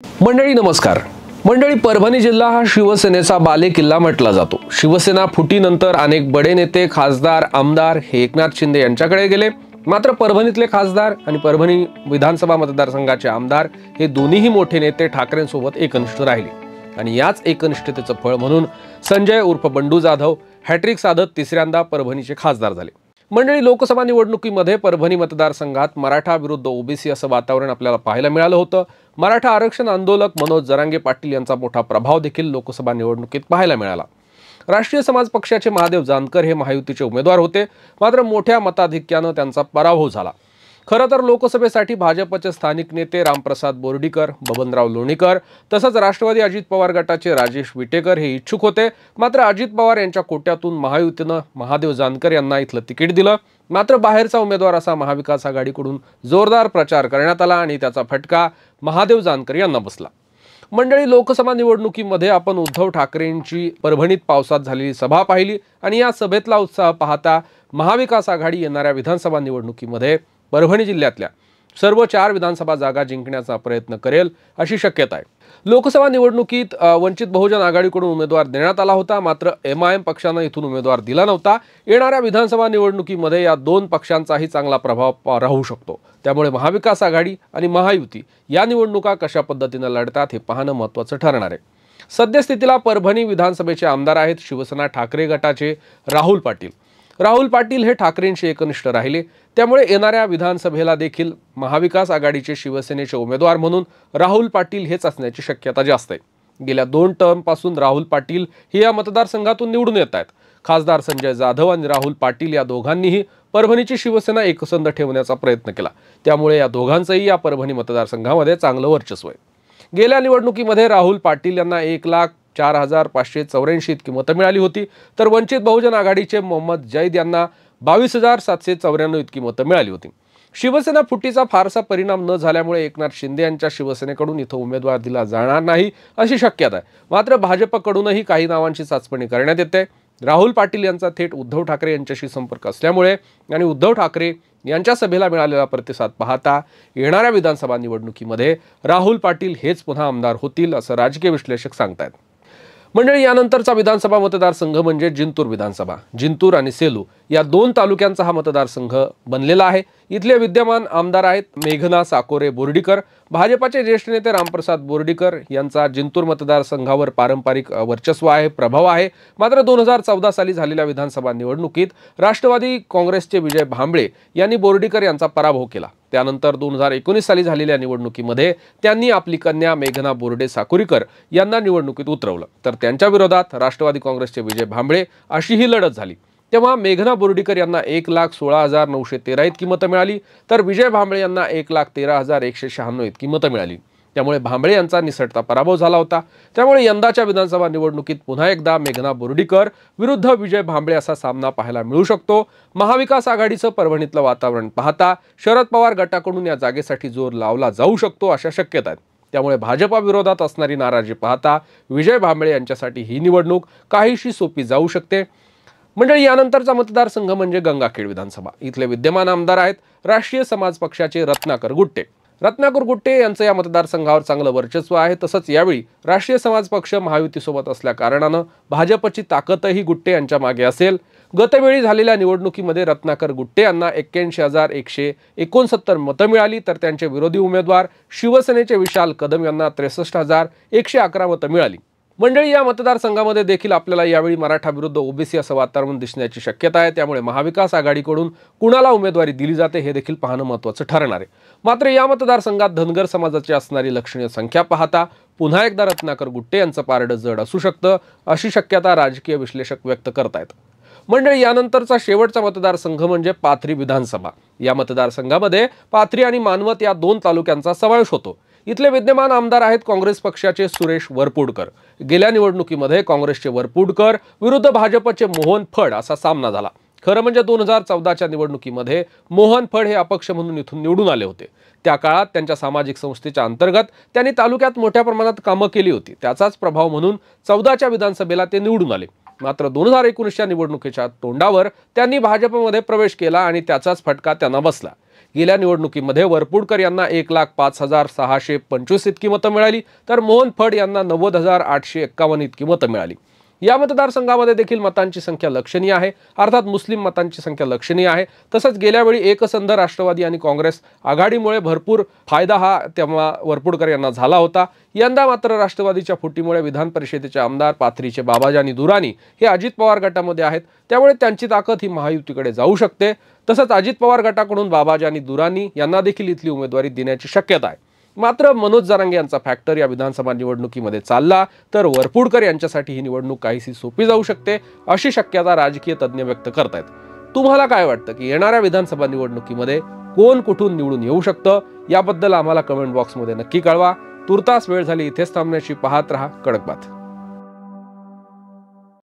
मंडळी नमस्कार। मंडळी, परभणी जिल्हा हा शिवसेनेचा बालेकिल्ला म्हटला जातो। शिवसेना फुटीनंतर अनेक बडे नेते, खासदार, आमदार हे एकनाथ शिंदे यांच्याकडे गेले। मात्र परभणीतले खासदार आणि परभणी विधानसभा मतदारसंघाचे आमदार हे दोन्हीही मोठे नेते ठाकरेंसोबत एकनिष्ठ राहिले आणि याच एकनिष्ठतेचं फळ म्हणून संजय उर्फ बंडू जाधव हॅट्रिक साधत तिसऱ्यांदा परभणीचे खासदार झाले। मंडळी, लोकसभा निवडणुकीमध्ये परभणी मतदारसंघात मराठा विरुद्ध ओबीसी असं वातावरण आपल्याला पाहायला मिळालं होतं। मराठा आरक्षण आंदोलक मनोज जरांगे पाटील यांचा मोठा प्रभाव देखील लोकसभा निवडणुकीत पाहायला मिळाला। राष्ट्रीय समाज पक्षाचे महादेव जानकर हे महायुतीचे उमेदवार होते, मात्र मोठ्या मताधिक्याने त्यांचा पराभव झाला। खरं तर लोकसभेसाठी भाजपचे स्थानिक नेते रामप्रसाद बोर्डीकर, बबनराव लोणीकर तसंच राष्ट्रवादी अजित पवार गटाचे राजेश विटेकर हे इच्छुक होते। मात्र अजित पवार यांच्या कोट्यातून महायुतीनं महादेव जानकर यांना इथलं तिकीट दिलं। मात्र बाहेरचा उमेदवार असा महाविकास आघाडीकडून जोरदार प्रचार करण्यात आला आणि त्याचा फटका महादेव जानकर यांना बसला। मंडळी, लोकसभा निवडणुकीमध्ये आपण उद्धव ठाकरेंची परभणीत पावसात झालेली सभा पाहिली आणि या सभेतला उत्साह पाहता महाविकास आघाडी येणाऱ्या विधानसभा निवडणुकीमध्ये परभणी जिल्ह्यातल्या सर्व 4 विधानसभा जागा जिंकण्याचा प्रयत्न करेल अशी शक्यता आहे। लोकसभा निवडणुकीत वंचित बहुजन आघाडीकडून उमेदवार देण्यात आला होता, मात्र MIM पक्षाने इथून उमेदवार दिला नव्हता। येणाऱ्या विधानसभा निवडणुकीमध्ये या 2 पक्षांचाही चांगला प्रभाव राहू शकतो। त्यामुळे महाविकास आघाडी आणि महायुती या निवडणुका कशा पद्धतीने लढतात हे पाहणं महत्त्वाचं ठरणार आहे। सद्यस्थितीला परभणी विधानसभेचे आमदार आहेत शिवसेना ठाकरे गटाचे राहुल पाटील। राहुल पाटील हे ठाकरेंशी एकनिष्ठ राहिले, त्यामुळे येणाऱ्या विधानसभेला देखील महाविकास आघाडीचे शिवसेनेचे उमेदवार म्हणून राहुल पाटील हेच असण्याची शक्यता जास्त आहे। गेल्या 2 टर्मपासून राहुल पाटील हे या मतदारसंघातून निवडून येत आहेत। खासदार संजय जाधव आणि राहुल पाटील या दोघांनीही परभणीची शिवसेना एकसंध ठेवण्याचा प्रयत्न केला, त्यामुळे या दोघांचंही या परभणी मतदारसंघामध्ये चांगलं वर्चस्व आहे। गेल्या निवडणुकीमध्ये राहुल पाटील यांना 1,04,584 इतकी मतं मिळाली होती, तर वंचित बहुजन आघाडीचे मोहम्मद जैद यांना 22,794 इतकी मतं मिळाली होती। शिवसेना फुटीचा फारसा परिणाम न झाल्यामुळे एकनाथ शिंदे यांच्या शिवसेनेकडून इथं उमेदवार दिला जाणार नाही अशी शक्यता आहे। मात्र भाजपकडूनही काही नावांची चाचपणी करण्यात येते। राहुल पाटील यांचा थेट उद्धव ठाकरे यांच्याशी संपर्क असल्यामुळे आणि उद्धव ठाकरे यांच्या सभेला मिळालेला प्रतिसाद पाहता येणाऱ्या विधानसभा निवडणुकीमध्ये राहुल पाटील हेच पुन्हा आमदार होतील असं राजकीय विश्लेषक सांगतायत। मंडळी, यानंतरचा विधानसभा मतदारसंघ म्हणजे जिंतूर विधानसभा। जिंतूर आणि सेलू या 2 तालुक्यांचा हा मतदारसंघ बनलेला आहे। इथले विद्यमान आमदार आहेत मेघना साकोरे बोर्डीकर। भाजपाचे ज्येष्ठ नेते रामप्रसाद बोर्डीकर यांचा जिंतूर मतदारसंघावर पारंपरिक वर्चस्व आहे, प्रभाव आहे। मात्र 2014 साली झालेल्या विधानसभा निवडणुकीत राष्ट्रवादी काँग्रेसचे विजय भांबळे यांनी बोर्डीकर यांचा पराभव केला। त्यानंतर 2019 साली झालेल्या निवडणुकीमध्ये त्यांनी आपली कन्या मेघना बोर्डे साकुरीकर यांना निवडणुकीत उतरवलं, तर त्यांच्या विरोधात राष्ट्रवादी काँग्रेसचे विजय भांबळे अशी ही लढत झाली। तेव्हा मेघना बोर्डीकर यांना 1,16,913 इतकी मतं मिळाली, तर विजय भांबळे यांना 1,13,196 इतकी मतं मिळाली। त्यामुळे भांबळे यांचा निसटता पराभव झाला होता। त्यामुळे यंदाच्या विधानसभा निवडणुकीत पुन्हा एकदा मेघना बोर्डीकर विरुद्ध विजय भांबळे असा सामना पाहायला मिळू शकतो। महाविकास आघाडीचं परभणीतलं वातावरण पाहता शरद पवार गटाकडून या जागेसाठी जोर लावला जाऊ शकतो अशा शक्यता आहेत। त्यामुळे भाजपा विरोधात असणारी नाराजी पाहता विजय भांबळे यांच्यासाठी ही निवडणूक काहीशी सोपी जाऊ शकते। मंडळी, यानंतरचा मतदारसंघ म्हणजे गंगाखेड विधानसभा। इथले विद्यमान आमदार आहेत राष्ट्रीय समाज पक्षाचे रत्नाकर गुट्टे। रत्नाकर गुट्टे यांचं या मतदारसंघावर चांगलं वर्चस्व आहे। तसंच यावेळी राष्ट्रीय समाज पक्ष महायुतीसोबत असल्या कारणानं भाजपची ताकदही गुट्टे यांच्या मागे असेल। गतवेळी झालेल्या निवडणुकीमध्ये रत्नाकर गुट्टे यांना 81,169 मतं मिळाली, तर त्यांचे विरोधी उमेदवार शिवसेनेचे विशाल कदम यांना 63,111 मतं मिळाली। मंडळी, या मतदारसंघामध्ये देखील आपल्याला यावेळी मराठा विरुद्ध ओबीसी असं वातावरण दिसण्याची शक्यता आहे। त्यामुळे महाविकास आघाडीकडून कुणाला उमेदवारी दिली जाते हे देखील पाहणं महत्त्वाचं ठरणार आहे। मात्र या मतदारसंघात धनगर समाजाची असणारी लक्षणीय संख्या पाहता पुन्हा एकदा रत्नाकर गुट्टे यांचं पारडं जड असू शकतं अशी शक्यता राजकीय विश्लेषक व्यक्त करतायत। मंडळी, यानंतरचा शेवटचा मतदारसंघ म्हणजे पाथरी विधानसभा। या मतदारसंघामध्ये पाथरी आणि मानवत या 2 तालुक्यांचा समावेश होतो। इथले विद्यमान आमदार आहेत काँग्रेस पक्षाचे सुरेश वरपुडकर। गेल्या निवडणुकीमध्ये काँग्रेसचे वरपुडकर विरुद्ध भाजपचे मोहन फड असा सामना झाला। खरं म्हणजे 2014च्या निवडणुकीमध्ये मोहन फड हे अपक्ष म्हणून इथून निवडून आले होते। त्या काळात त्यांच्या सामाजिक संस्थेच्या अंतर्गत त्यांनी तालुक्यात मोठ्या प्रमाणात कामं केली होती, त्याचाच प्रभाव म्हणून 14च्या विधानसभेला ते निवडून आले। मात्र 2019च्या निवडणुकीच्या तोंडावर त्यांनी भाजपमध्ये प्रवेश केला आणि त्याचाच फटका त्यांना बसला। गेल्या निवडणुकीमध्ये वरपुडकर यांना 1,05,625 इतकी मतं मिळाली, तर मोहन फड यांना 90,851 इतकी मतं मिळाली. या मतदारसंघामध्ये देखील मतांची संख्या लक्षणीय आहे, अर्थात मुस्लिम मतांची संख्या लक्षणीय आहे. तसंच गेल्यावेळी एकसंध राष्ट्रवादी आणि काँग्रेस आघाडीमुळे भरपूर फायदा हा तेव्हा वरपुडकर यांना झाला होता. यंदा मात्र राष्ट्रवादीच्या फुटीमुळे विधान परिषदेचे आमदार पाथरीचे बाबाजानी दुराणी हे अजित पवार गटामध्ये आहेत, त्यामुळे त्यांची ताकद ही महायुतीकडे जाऊ शकते. तसंच अजित पवार गटाकडून बाबाजानी दुराणी यांना देखील इथली उमेदवारी देण्याची शक्यता आहे. मात्र मनोज जरांगे यांचा फॅक्टर या विधानसभा निवडणुकीमध्ये चालला तर वरपुडकर यांच्यासाठी ही निवडणूक काहीशी सोपी जाऊ शकते, अशी शक्यता राजकीय तज्ज्ञ व्यक्त करतायत. तुम्हाला काय वाटतं की येणाऱ्या विधानसभा निवडणुकीमध्ये कोण कुठून निवडून येऊ शकतं, याबद्दल आम्हाला कमेंट बॉक्समध्ये नक्की कळवा. तुर्तास वेळ झाली, इथेच थांबण्याची. पाहत रहा कडक बात.